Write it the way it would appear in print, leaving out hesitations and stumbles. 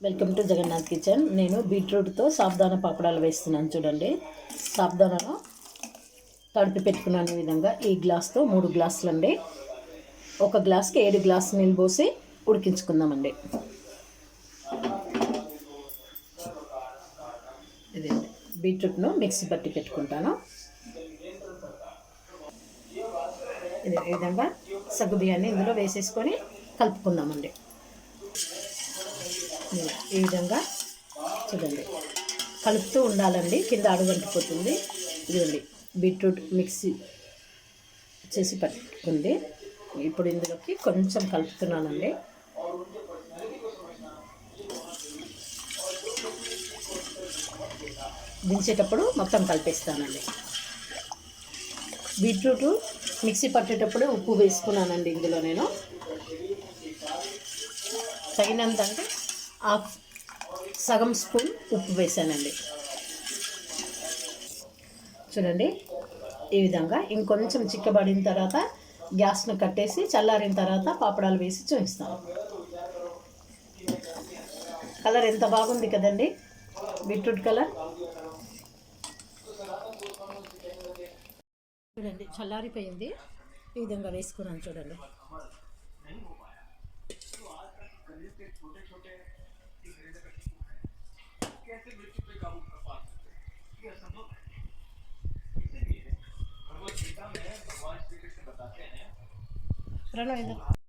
Welcome to Jagannadh kitchen. నేను బీట్రూట్తో సాబ్దానా పాపడాలు వేస్తున్నాను చూడండి. సాబ్దానాను తడిపి పెట్టుకున్నాను. ఈ విధంగా ఈ గ్లాస్తో 3 గ్లాసులు అండి. ఒక గ్లాస్కి 7 గ్లాసులు నీళ్ళు పోసి ఉడికించుకుందామండి. ఇది బీట్రూట్ను మిక్సీ పట్టి పెట్టుకుంటాను. ఇది ఈ విధంగా సగ్గు బియ్యాన్ని ఇందులో వేసేసుకొని కలుపుకుందామండి. ఈ విధంగా చూడండి, కలుపుతూ ఉండాలండి, కింద అడుగంటిపోతుంది. ఇదిగోండి బీట్రూట్ మిక్సీ చేసి పట్టుకుంది. ఇప్పుడు ఇందులోకి కొంచెం కలుపుతున్నానండి. దించేటప్పుడు మొత్తం కలిపేస్తానండి. బీట్రూట్ మిక్సీ పట్టేటప్పుడు ఉప్పు వేసుకున్నానండి. ఇందులో నేను తగినంత అంటే సగం స్పూన్ ఉప్పు వేసానండి. చూడండి ఈ విధంగా ఇంకొంచెం చిక్కబడిన తర్వాత గ్యాస్ను కట్టేసి చల్లారిన తర్వాత పాపడాలు వేసి చూపిస్తాను. కలర్ ఎంత బాగుంది కదండి, బీట్రూట్ కలర్. చూడండి చల్లారిపోయింది. ఈ విధంగా వేసుకున్నాను చూడండి. ప్రణవ్